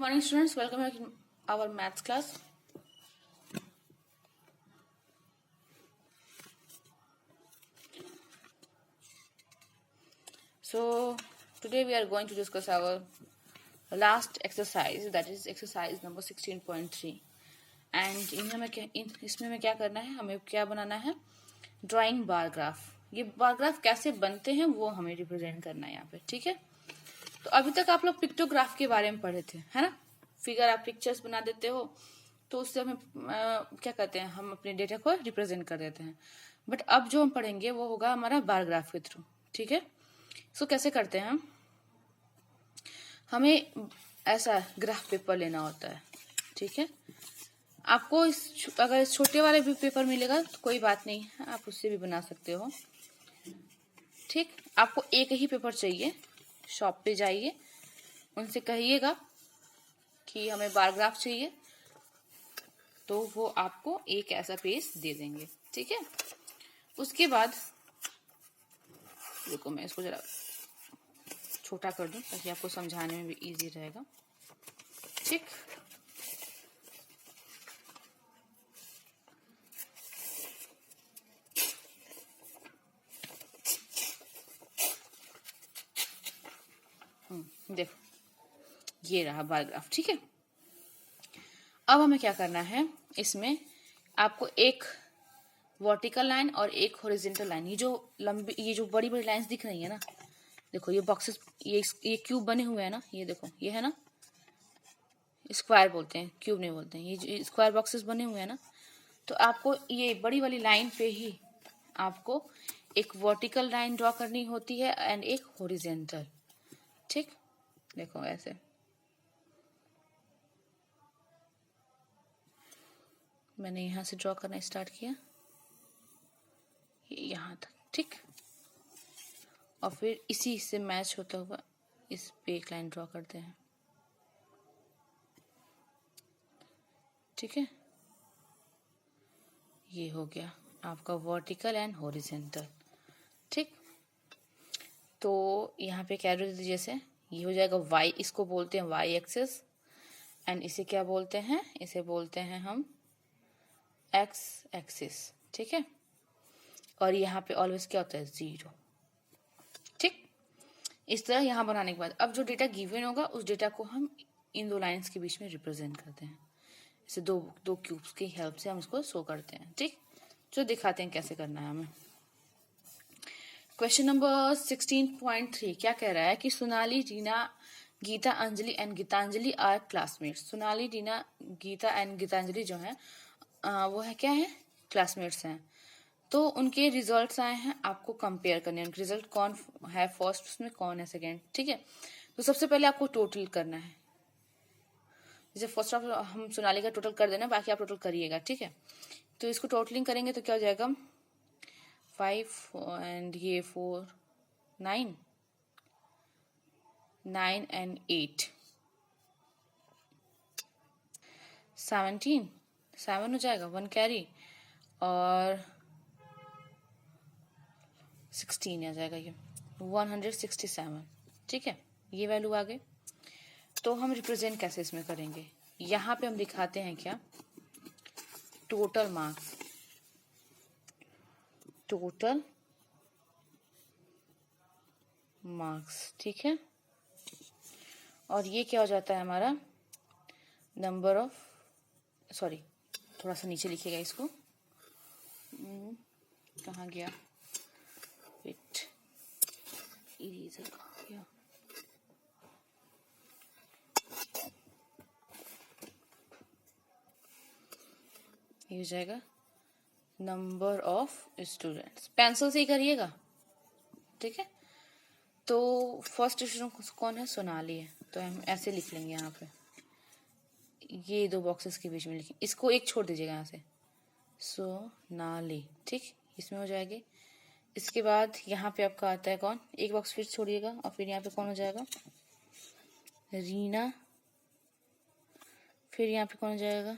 morning students, welcome back to our maths class. So today we are going to discuss our last exercise, that is exercise number 16.3. And इसमें हमें क्या करना है, हमें क्या बनाना है, ड्राइंग बार ग्राफ. ये बार ग्राफ कैसे बनते हैं वो हमें रिप्रेजेंट करना है यहाँ पे. ठीक है, तो अभी तक आप लोग पिक्टोग्राफ के बारे में पढ़े थे, है ना. फिगर आप पिक्चर्स बना देते हो तो उससे हमें क्या कहते हैं, हम अपने डेटा को रिप्रेजेंट कर देते हैं. बट अब जो हम पढ़ेंगे वो होगा हमारा बार ग्राफ के थ्रू. ठीक है, सो कैसे करते हैं हमें ऐसा ग्राफ पेपर लेना होता है. ठीक है, आपको अगर छोटे वाले भी पेपर मिलेगा तो कोई बात नहीं है, आप उससे भी बना सकते हो. ठीक, आपको एक ही पेपर चाहिए. शॉप पे जाइए, उनसे कहिएगा कि हमें बार ग्राफ चाहिए, तो वो आपको एक ऐसा पेज दे देंगे. ठीक है, उसके बाद देखो मैं इसको जरा छोटा कर दूं ताकि आपको समझाने में भी इजी रहेगा. ठीक, देखो ये रहा बार ग्राफ. ठीक है, अब हमें क्या करना है, इसमें आपको एक वर्टिकल लाइन और एक हॉरिजॉन्टल लाइन, ये जो बड़ी बड़ी लाइंस दिख रही है ना, देखो ये बॉक्सेस, ये क्यूब बने हुए हैं ना, ये देखो ये है ना, स्क्वायर बोलते हैं, क्यूब नहीं बोलते हैं. ये जो स्क्वायर बॉक्सेस बने हुए हैं ना, तो आपको ये बड़ी वाली लाइन पे ही आपको एक वर्टिकल लाइन ड्रॉ करनी होती है एंड एक हॉरिजॉन्टल. ठीक, देखो ऐसे मैंने यहां से ड्रॉ करना स्टार्ट किया, यहां तक. ठीक, और फिर इसी से मैच होता हुआ इस पे एक लाइन ड्रॉ करते हैं. ठीक है, ये हो गया आपका वर्टिकल एंड हॉरिजॉन्टल. ठीक, तो यहाँ पे क्या जैसे ये हो जाएगा वाई, इसको बोलते हैं वाई एक्सिस, एंड इसे क्या बोलते हैं, इसे बोलते हैं हम एक्स एक्सिस. ठीक है, और यहाँ पे ऑलवेज क्या होता है, 0. ठीक, इस तरह यहाँ बनाने के बाद अब जो डेटा गिवन होगा उस डेटा को हम इन दो लाइंस के बीच में रिप्रेजेंट करते हैं. इसे दो क्यूब्स की हेल्प से हम इसको शो करते हैं. ठीक, जो दिखाते हैं कैसे करना है हमें. क्वेश्चन नंबर 16.3 क्या कह रहा है कि Sonali, Reena, Geeta, Anjali and Geetanjali are classmates. Sonali, Reena, Geeta and Geetanjali जो है वो है क्या है, क्लासमेट्स हैं. तो उनके रिजल्ट्स आए हैं, आपको कंपेयर करने हैं. रिजल्ट कौन है फर्स्ट, उसमें कौन है सेकेंड. ठीक है, तो सबसे पहले आपको टोटल करना है. जैसे फर्स्ट ऑफ हम सोनाली का टोटल कर देना, बाकी आप टोटल करिएगा. ठीक है, तो इसको टोटलिंग करेंगे तो क्या हो जाएगा, 5 एंड ये 4, 9 एंड 8, 17 हो जाएगा, 1 कैरी, और 16 आ जाएगा, ये 167. ठीक है, ये वैल्यू आ गई. तो हम रिप्रेजेंट कैसे इसमें करेंगे, यहाँ पे हम दिखाते हैं क्या, टोटल मार्क्स, टोटल मार्क्स. ठीक है, और ये क्या हो जाता है हमारा नंबर ऑफ, सॉरी थोड़ा सा नीचे लिखिएगा इसको, कहाँ गया, वेट, इरेजर कहाँ गया, ये हो जाएगा नंबर ऑफ स्टूडेंट्स. पेंसिल से ही करिएगा. ठीक है, तो फर्स्ट स्टूडेंट कौन है, सोनाली है, तो हम ऐसे लिख लेंगे यहाँ पे, ये दो बॉक्सेस के बीच में लिखें, इसको एक छोड़ दीजिएगा यहाँ से, सोनाली. ठीक, इसमें हो जाएगी. इसके बाद यहाँ पे आपका आता है कौन, एक बॉक्स फिर छोड़िएगा, और फिर यहाँ पे कौन हो जाएगा, रीना, फिर यहाँ पे कौन हो जाएगा,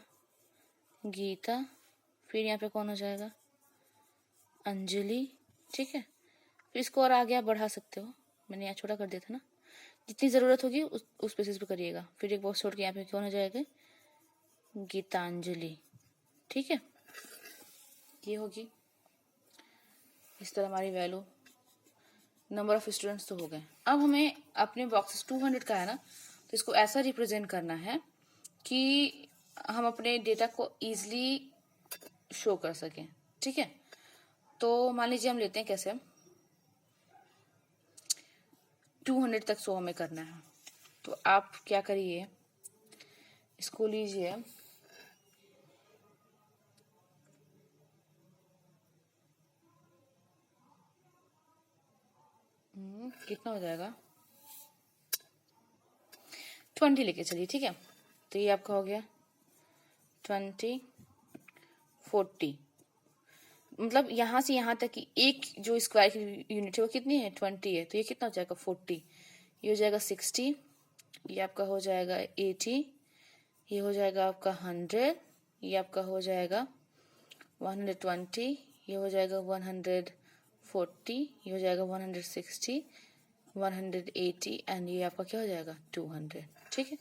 गीता, फिर यहाँ पे कौन हो जाएगा, अंजलि. ठीक है, फिर इसको और आगे आप बढ़ा सकते हो, मैंने यहाँ छोटा कर दिया था ना, जितनी ज़रूरत होगी उस बेसिस पे करिएगा। फिर एक बॉक्स छोड़ के यहाँ पे कौन हो जाएगा, गीतांजलि। ठीक है, ये होगी। इस तरह हमारी वैल्यू, नंबर ऑफ स्टूडेंट्स तो हो गए। अब हमें अपने बॉक्सेस 200 का है ना, तो इसको ऐसा रिप्रेजेंट करना है कि हम अपने डेटा को ईजिली शो कर सकें। ठीक है, तो मान लीजिए हम लेते हैं कैसे, 200 तक शो हमें करना है। तो आप क्या करिए, इसको लीजिए, कितना हो जाएगा, 20 लेके चलिए। ठीक है, तो ये आपका हो गया 20, 40, मतलब यहाँ से यहाँ तक की एक जो स्क्वायर की यूनिट है वो कितनी है, 20 है। तो ये कितना हो जाएगा, 40, ये हो जाएगा 60, ये आपका हो जाएगा 80, ये हो जाएगा आपका 100, ये आपका हो जाएगा 120, ये हो जाएगा 140, ये हो जाएगा 160, 180 एंड ये आपका क्या हो जाएगा, 200। ठीक है,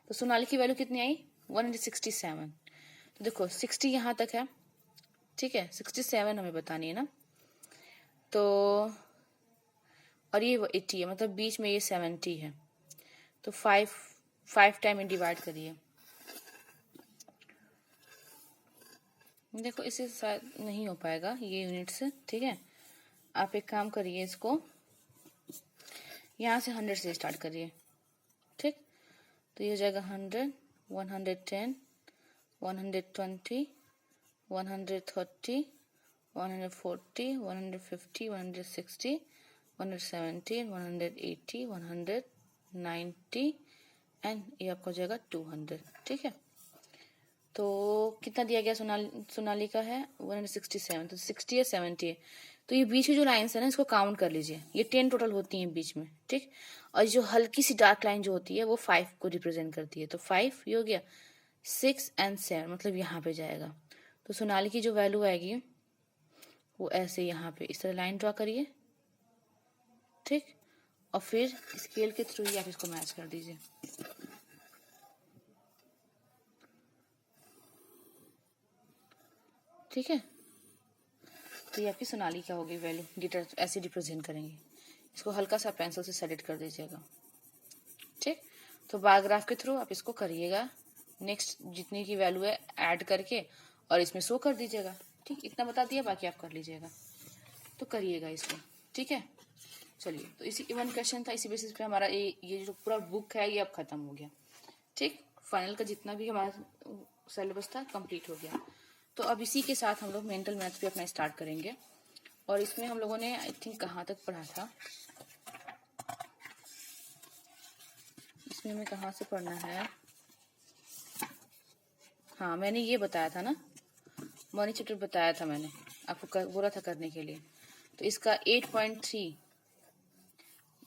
तो सोनाली की वैल्यू कितनी आई, 167। तो देखो 60 यहाँ तक है। ठीक है, 67 हमें बतानी है ना, तो और ये 80 है, मतलब बीच में ये 70 है। तो 5 टाइम में डिवाइड करिए। देखो इससे शायद नहीं हो पाएगा ये यूनिट से। ठीक है, आप एक काम करिए, इसको यहाँ से 100 से स्टार्ट करिए। ठीक, तो ये हो जाएगा 100, 110, 120, 130, 140, 150, 160, 170, 180, 190 एंड ये आपका हो जाएगा 200। ठीक है, तो कितना दिया गया, सोनाली का है 167, तो 60 है, 70 है। तो ये बीच की जो लाइन्स है ना, इसको काउंट कर लीजिए, ये 10 टोटल होती हैं बीच में। ठीक, और जो हल्की सी डार्क लाइन जो होती है वो 5 को रिप्रेजेंट करती है। तो 5 ये हो गया, 6 एंड 7 मतलब यहाँ पे जाएगा। तो सोनाली की जो वैल्यू आएगी वो ऐसे यहाँ पे इस तरह लाइन ड्रॉ करिए। ठीक, और फिर स्केल के थ्रू ही आप इसको मैच कर दीजिए। ठीक है, तो ये आपकी सोनाली क्या होगी वैल्यू, गिटार ऐसे रिप्रेजेंट करेंगे। इसको हल्का सा पेंसिल से सेलेक्ट कर दीजिएगा। ठीक, तो बार ग्राफ के थ्रू आप इसको करिएगा, नेक्स्ट जितनी की वैल्यू है ऐड करके और इसमें शो कर दीजिएगा। ठीक, इतना बता दिया, बाकी आप कर लीजिएगा, तो करिएगा इसको। ठीक है, चलिए, तो इसी इवन क्वेश्चन था, इसी बेसिस पे हमारा ये जो पूरा बुक है ये अब खत्म हो गया। ठीक, फाइनल का जितना भी हमारा सिलेबस था कंप्लीट हो गया। तो अब इसी के साथ हम लोग मेंटल मैथ्स भी अपना स्टार्ट करेंगे। और इसमें हम लोगों ने आई थिंक कहाँ तक पढ़ा था, इसमें हमें कहाँ से पढ़ना है, हाँ मैंने ये बताया था ना, मनी चैप्टर बताया था मैंने आपको, बोला था करने के लिए। तो इसका 8.3,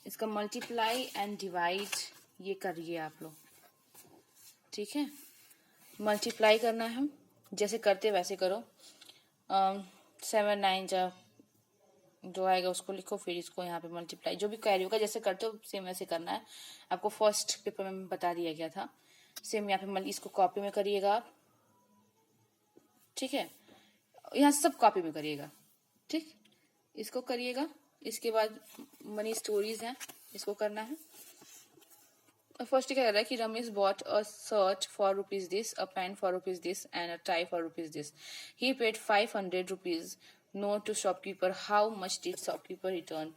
इसका मल्टीप्लाई एंड डिवाइड ये करिए आप लोग। ठीक है, मल्टीप्लाई करना है, जैसे करते वैसे करो। 7 9 जा जो आएगा उसको लिखो, फिर इसको यहाँ पे मल्टीप्लाई, जो भी कैरी होगा जैसे करते हो सेम वैसे करना है। आपको फर्स्ट पेपर में बता दिया गया था, सेम यहाँ पे इसको कॉपी में करिएगा आप। ठीक है, यहाँ सब कॉपी में करिएगा। ठीक, इसको करिएगा। इसके बाद मनी स्टोरीज हैं, इसको करना है। फर्स्ट क्या कर रहा है कि Ramesh bought a shirt for rupees this, a pant for rupees this and a tie for rupees this. He paid 500 rupees no to shopkeeper, how much did shopkeeper return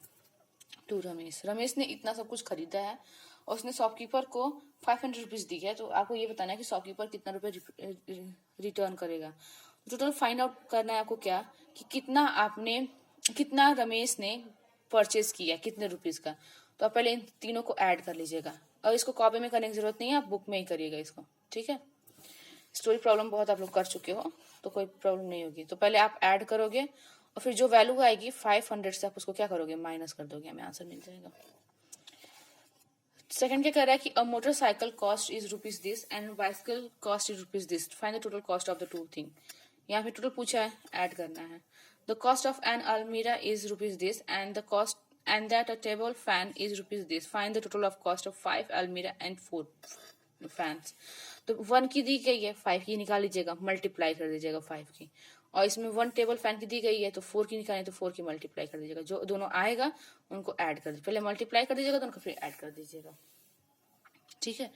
to Ramesh. Ramesh ने इतना सब कुछ खरीदा है और उसने शॉपकीपर को 500 रुपीज दी है। तो आपको ये बताना है कि शॉपकीपर कितना रुपए रिटर्न करेगा। टोटल फाइंड आउट करना है आपको क्या, कि कितना रमेश ने परचेज किया, कितने रुपीज का। तो आप पहले इन तीनों को ऐड कर लीजिएगा, और इसको कॉपी में करने की जरूरत नहीं है, आप बुक में ही करिएगा इसको। ठीक है, स्टोरी प्रॉब्लम बहुत आप लोग कर चुके हो तो कोई प्रॉब्लम नहीं होगी। तो पहले आप ऐड करोगे और फिर जो वैल्यू आएगी 500 से आप उसको क्या करोगे, माइनस कर दोगे, हमें आंसर मिल जाएगा। सेकंड क्या कर रहा है कि a motorcycle cost is rupees this and bicycle cost is rupees this, find the total cost of the two thing. यहाँ पे टोटल पूछा है, ऐड करना है। द कॉस्ट ऑफ एन अलमीरा is rupees this and the cost and that a table fan is rupees this. Find the total of cost of 5 almirah and 4 fans. तो 1 की दी गई है, 5 की निकाल लीजिएगा, मल्टीप्लाई कर दीजिएगा 5 की, और इसमें 1 टेबल फैन की दी गई है तो 4 की निकालनी, तो 4 की मल्टीप्लाई कर दीजिएगा, जो दोनों आएगा उनको ऐड कर दीजिए, पहले मल्टीप्लाई कर दीजिएगा दोनों को फिर ऐड कर दीजिएगा, ठीक है।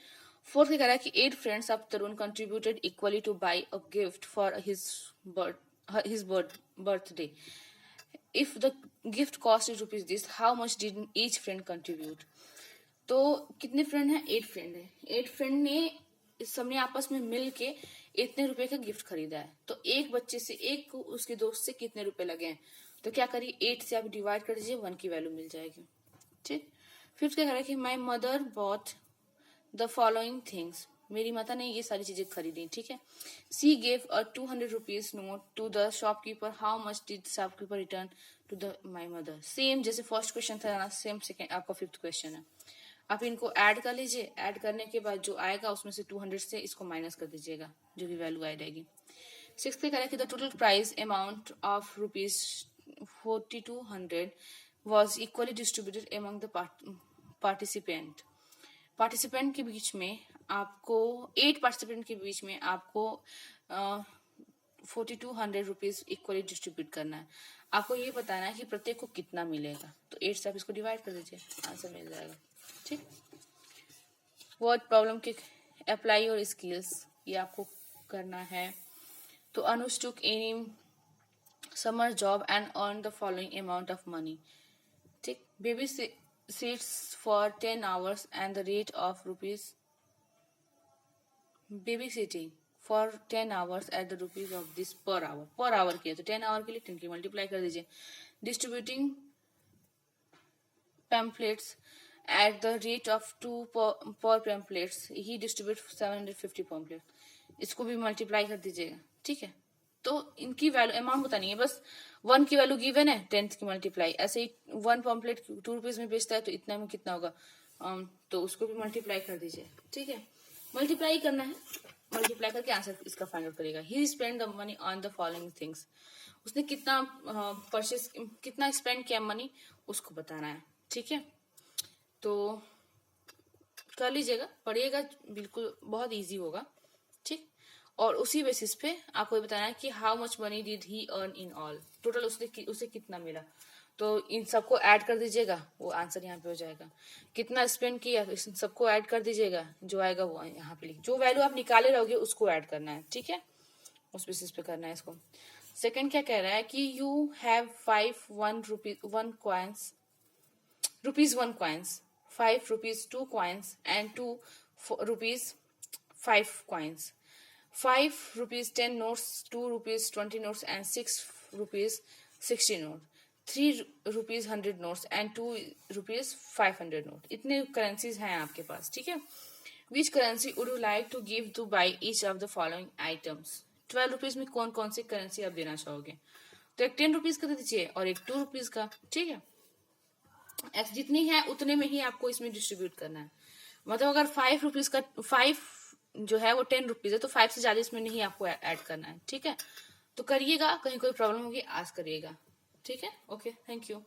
फोर्थ क्या कह रहा है कि 8 friends of Tarun contributed equally to buy a gift for his birthday. If the gift cost is rupees this, how much did each friend contribute. तो कितने फ्रेंड हैं? 8 फ्रेंड है। 8 फ्रेंड ने सबने आपस में मिल के इतने रुपए का गिफ्ट खरीदा है, तो एक बच्चे से, एक उसके दोस्त से कितने रुपए लगे हैं, तो क्या करिए 8 से आप डिवाइड कर दीजिए, 1 की वैल्यू मिल जाएगी, ठीक। फिफ्थ क्या कह रहा है कि my mother bought the following things, मेरी माता ने ये सारी चीजें खरीदी, ठीक है। She gave a 200 rupees note to the shopkeeper, how much did shopkeeper return to the my mother. Same जैसे फर्स्ट क्वेश्चन था ना, सेम सेकेंड आपका फिफ्थ क्वेश्चन है। आप इनको ऐड कर लीजिए, ऐड करने के बाद जो आएगा उसमें से 200 से इसको माइनस कर दीजिएगा, जो भी वैल्यू आ जाएगी। सिक्स पे करें कि the total price amount of rupees 4200 was equally distributed among the participant. Participant के बीच में आपको 8 पार्टिसिपेंट के बीच में आपको 4200 रुपीज इक्वली डिस्ट्रीब्यूट करना है। आपको ये बताना है कि प्रत्येक को कितना मिलेगा, तो 8 से आप इसको डिवाइड कर दीजिए, आंसर मिल जाएगा, ठीक। वर्ड प्रॉब्लम के अप्लाई और स्किल्स ये आपको करना है। तो Anuj took any summer job and earn the following amount of money, ठीक। Baby sits for 10 hours and the rate of rupees, babysitting for 10 hours at the rupees of this per hour के, तो 10 our के लिए 10 की multiply कर दीजिए। Distributing pamphlets at the rate of 2 per pamphlets, he distribute 750 pamphlet, इसको भी multiply कर दीजिएगा, ठीक है। तो इनकी वैल्यू अमाउंट बतानी है, बस 1 की वैल्यू गिवन है, 10 की मल्टीप्लाई, ऐसे ही 1 पॉम्पलेट 2 रुपीज में बेचता है तो इतना में कितना होगा, तो उसको भी मल्टीप्लाई कर दीजिए, ठीक है। मल्टीप्लाई करना है, मल्टीप्लाई करके आंसर इसका फाइंड आउट करेगा। He spend the money on the following things, उसने कितना परचेस कितना स्पेंड किया मनी, उसको बताना है, ठीक है। तो कर लीजिएगा, पढ़िएगा, बिल्कुल बहुत इजी होगा, ठीक। और उसी बेसिस पे आपको ये बताना है कि how much money did he earn in all, total उसे कितना मिला, तो इन सबको ऐड कर दीजिएगा, वो आंसर यहाँ पे हो जाएगा। कितना स्पेंड किया, इन सबको ऐड कर दीजिएगा, जो आएगा वो यहाँ पे लिख, जो वैल्यू आप निकाले रहोगे उसको ऐड करना है, ठीक है, उस बेसिस पे करना है इसको। सेकंड क्या कह रहा है कि you have 5 1 coins, rupees 1 coins, 5 rupees 2 coins and 2 rupees 5 coins, 5 rupees 10 notes, 2 rupees 20 notes and 6 rupees 60 notes, 3 rupees 100 notes and 2 rupees 500 notes। इतने करेंसीज हैं आपके पास, ठीक है। Which currency would you like to give to buy each of the following items. 12 rupees में कौन कौन सी currency आप देना चाहोगे, तो एक 10 रुपीज का दे दीजिए और एक 2 रुपीज का, ठीक है। जितनी है उतने में ही आपको इसमें डिस्ट्रीब्यूट करना है, मतलब अगर 5 रुपीज का 5 जो है वो 10 रुपीज है, तो 5 से ज्यादा इसमें नहीं आपको ऐड करना है, ठीक है। तो करिएगा, कहीं कोई प्रॉब्लम होगी आज करिएगा, ठीक है। Okay, thank you.